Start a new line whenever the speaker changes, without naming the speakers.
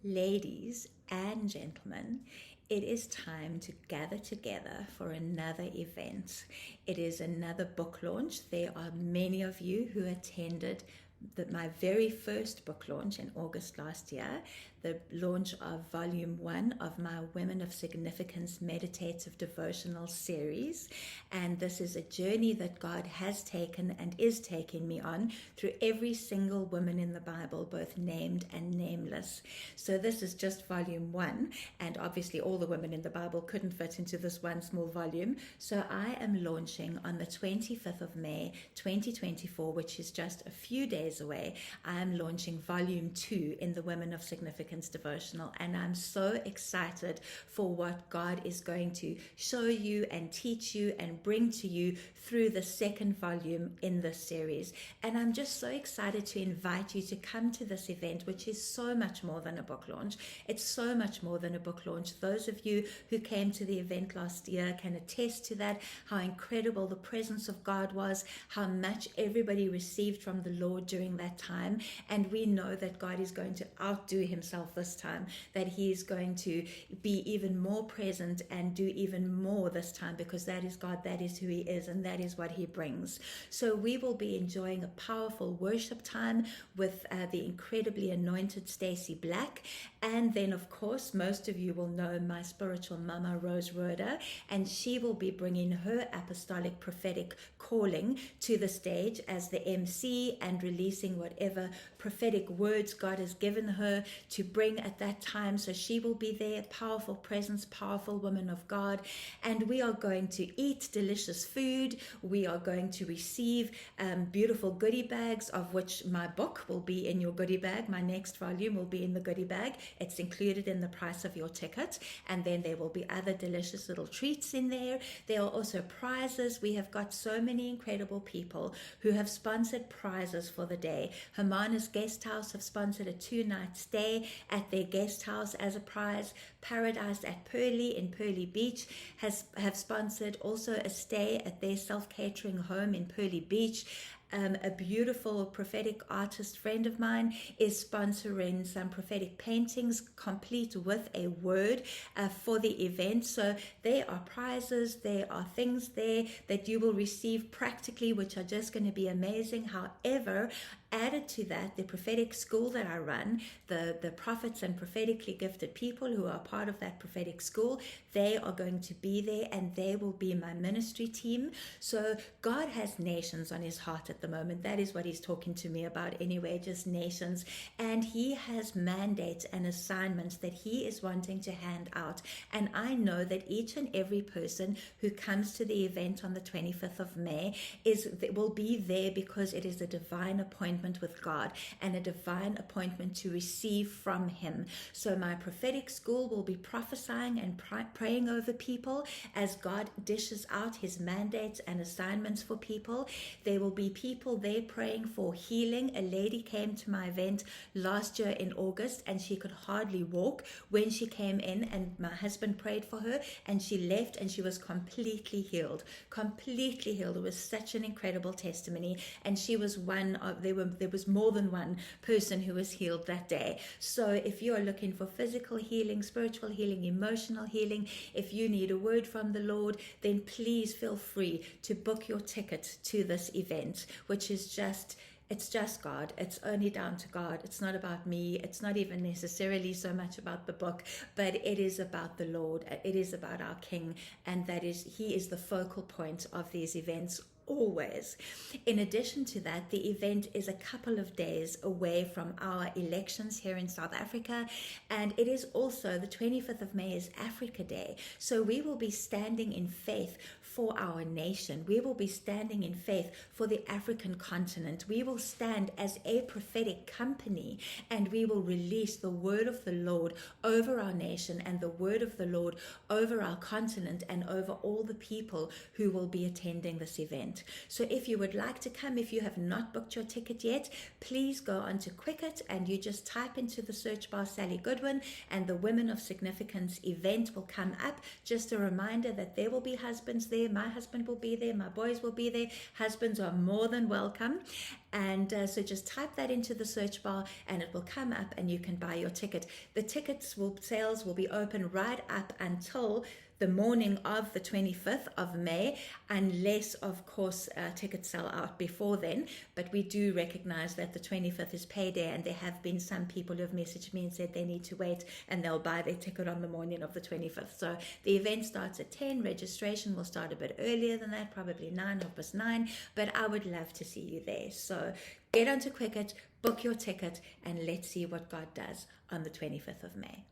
Ladies and gentlemen, it is time to gather together for another event. It is another book launch. There are many of you who attended my very first book launch in August last year, the launch of Volume 1 of my Women of Significance Meditative Devotional series. And this is a journey that God has taken and is taking me on through every single woman in the Bible, both named and nameless. So this is just Volume 1, and obviously all the women in the Bible couldn't fit into this one small volume. So I am launching on the 25th of May, 2024, which is just a few days away. I am launching Volume 2 in the Women of Significance devotional, and I'm so excited for what God is going to show you and teach you and bring to you through the second volume in this series. And I'm just so excited to invite you to come to this event, which is so much more than a book launch. It's so much more than a book launch. Those of you who came to the event last year can attest to that, how incredible the presence of God was, how much everybody received from the Lord during that time. And we know that God is going to outdo himself this time, that he is going to be even more present and do even more this time, because that is God, that is who he is, and that is what he brings. So we will be enjoying a powerful worship time with the incredibly anointed Stacey Black. And then, of course, most of you will know my spiritual mama, Rose Roeder, and she will be bringing her apostolic prophetic calling to the stage as the MC and releasing whatever prophetic words God has given her to bring at that time. So she will be there, powerful presence, powerful woman of God. And we are going to eat delicious food. We are going to receive beautiful goodie bags, of which my book will be in your goodie bag. My next volume will be in the goodie bag. It's included in the price of your ticket. And then there will be other delicious little treats in there. There are also prizes. We have got so many incredible people who have sponsored prizes for the day. Hermanus Guest House have sponsored a 2-night stay at their guest house as a prize. Paradise at Pearly in Pearly Beach have sponsored also a stay at their self-catering home in Pearly Beach. A beautiful prophetic artist friend of mine is sponsoring some prophetic paintings complete with a word for the event. So there are prizes, there are things there that you will receive practically, which are just going to be amazing. However, added to that, the prophetic school that I run, the prophets and prophetically gifted people who are part of that prophetic school, they are going to be there, and they will be my ministry team. So God has nations on his heart at the moment. That is what he's talking to me about anyway, just nations. And he has mandates and assignments that he is wanting to hand out. And I know that each and every person who comes to the event on the 25th of May will be there because it is a divine appointment with God and a divine appointment to receive from him. So my prophetic school will be prophesying and praying over people as God dishes out his mandates and assignments for people. There will be people there praying for healing. A lady came to my event last year in August and she could hardly walk when she came in, and my husband prayed for her and she left and she was completely healed. It was such an incredible testimony, and she was one of, there was more than one person who was healed that day. So if you are looking for physical healing, spiritual healing, emotional healing, if you need a word from the Lord, then please feel free to book your ticket to this event, which is it's just God. It's only down to God. It's not about me. It's not even necessarily so much about the book, but it is about the Lord. It is about our King, and he is the focal point of these events always. In addition to that, the event is a couple of days away from our elections here in South Africa, and it is also the 25th of May is Africa Day. So we will be standing in faith for our nation. We will be standing in faith for the African continent. We will stand as a prophetic company, and we will release the word of the Lord over our nation and the word of the Lord over our continent and over all the people who will be attending this event. event. So if you would like to come, if you have not booked your ticket yet, please go onto Quicket and you just type into the search bar Sally Goodwin, and the Women of Significance event will come up. Just a reminder that there will be husbands there. My husband will be there. My boys will be there. Husbands are more than welcome. And so just type that into the search bar and it will come up and you can buy your ticket. The sales will be open right up until the morning of the 25th of May, unless, of course, tickets sell out before then. But we do recognize that the 25th is payday, and there have been some people who have messaged me and said they need to wait and they'll buy their ticket on the morning of the 25th. So the event starts at 10. Registration will start a bit earlier than that, probably 9:30, but I would love to see you there. So get onto Quicket, book your ticket, and let's see what God does on the 25th of May.